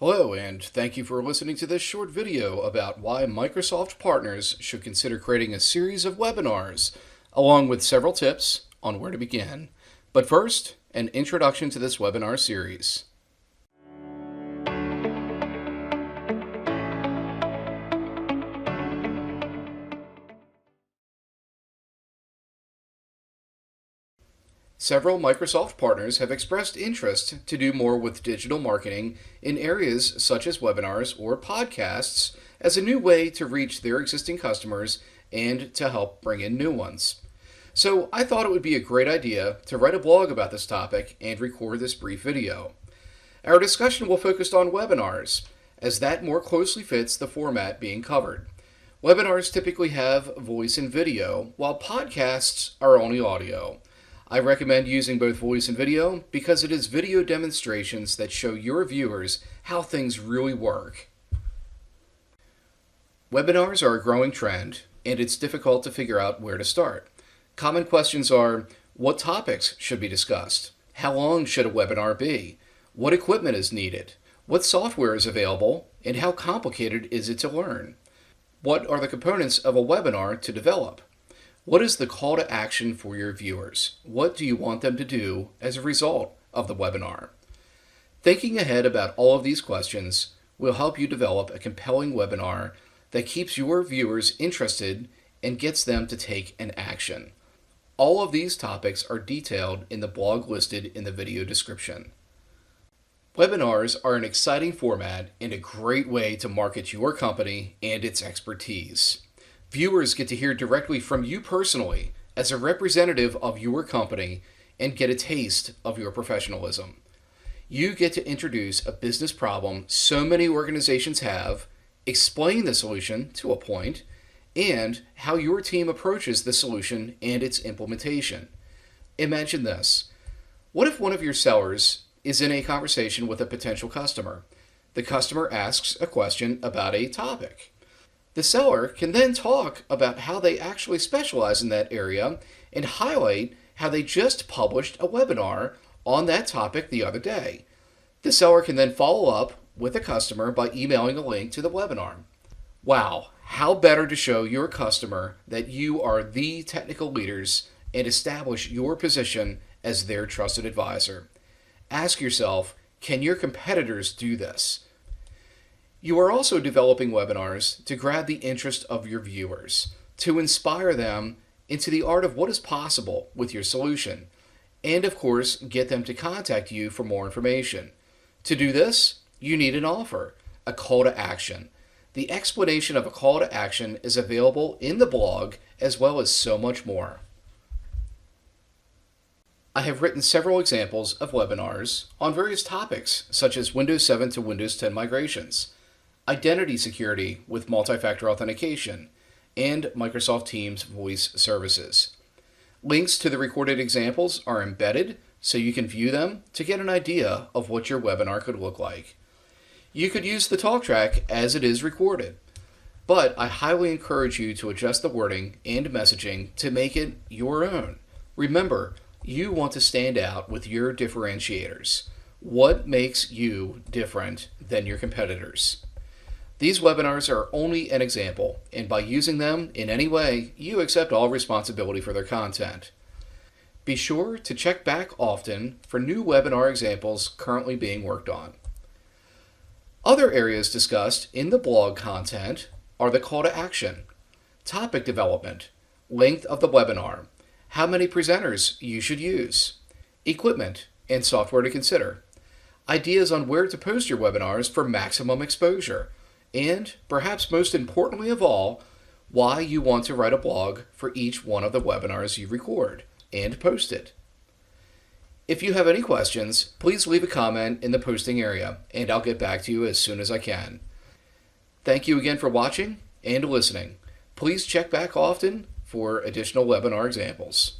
Hello, and thank you for listening to this short video about why Microsoft partners should consider creating a series of webinars, along with several tips on where to begin. But first, an introduction to this webinar series. Several Microsoft partners have expressed interest to do more with digital marketing in areas such as webinars or podcasts as a new way to reach their existing customers and to help bring in new ones. So I thought it would be a great idea to write a blog about this topic and record this brief video. Our discussion will focus on webinars, as that more closely fits the format being covered. Webinars typically have voice and video, while podcasts are only audio. I recommend using both voice and video because it is video demonstrations that show your viewers how things really work. Webinars are a growing trend, and it's difficult to figure out where to start. Common questions are, what topics should be discussed? How long should a webinar be? What equipment is needed? What software is available? And how complicated is it to learn? What are the components of a webinar to develop? What is the call to action for your viewers? What do you want them to do as a result of the webinar? Thinking ahead about all of these questions will help you develop a compelling webinar that keeps your viewers interested and gets them to take an action. All of these topics are detailed in the blog listed in the video description. Webinars are an exciting format and a great way to market your company and its expertise. Viewers get to hear directly from you personally as a representative of your company and get a taste of your professionalism. You get to introduce a business problem so many organizations have, explain the solution to a point, and how your team approaches the solution and its implementation. Imagine this. What if one of your sellers is in a conversation with a potential customer? The customer asks a question about a topic. The seller can then talk about how they actually specialize in that area and highlight how they just published a webinar on that topic the other day. The seller can then follow up with the customer by emailing a link to the webinar. Wow, how better to show your customer that you are the technical leaders and establish your position as their trusted advisor. Ask yourself, can your competitors do this? You are also developing webinars to grab the interest of your viewers, to inspire them into the art of what is possible with your solution, and of course, get them to contact you for more information. To do this, you need an offer, a call to action. The explanation of a call to action is available in the blog, as well as so much more. I have written several examples of webinars on various topics, such as Windows 7 to Windows 10 migrations, identity security with multi-factor authentication, and Microsoft Teams voice services. Links to the recorded examples are embedded so you can view them to get an idea of what your webinar could look like. You could use the talk track as it is recorded, but I highly encourage you to adjust the wording and messaging to make it your own. Remember, you want to stand out with your differentiators. What makes you different than your competitors? These webinars are only an example, and by using them in any way, you accept all responsibility for their content. Be sure to check back often for new webinar examples currently being worked on. Other areas discussed in the blog content are the call to action, topic development, length of the webinar, how many presenters you should use, equipment and software to consider, ideas on where to post your webinars for maximum exposure, and, perhaps most importantly of all, why you want to write a blog for each one of the webinars you record and post it. If you have any questions, please leave a comment in the posting area, and I'll get back to you as soon as I can. Thank you again for watching and listening. Please check back often for additional webinar examples.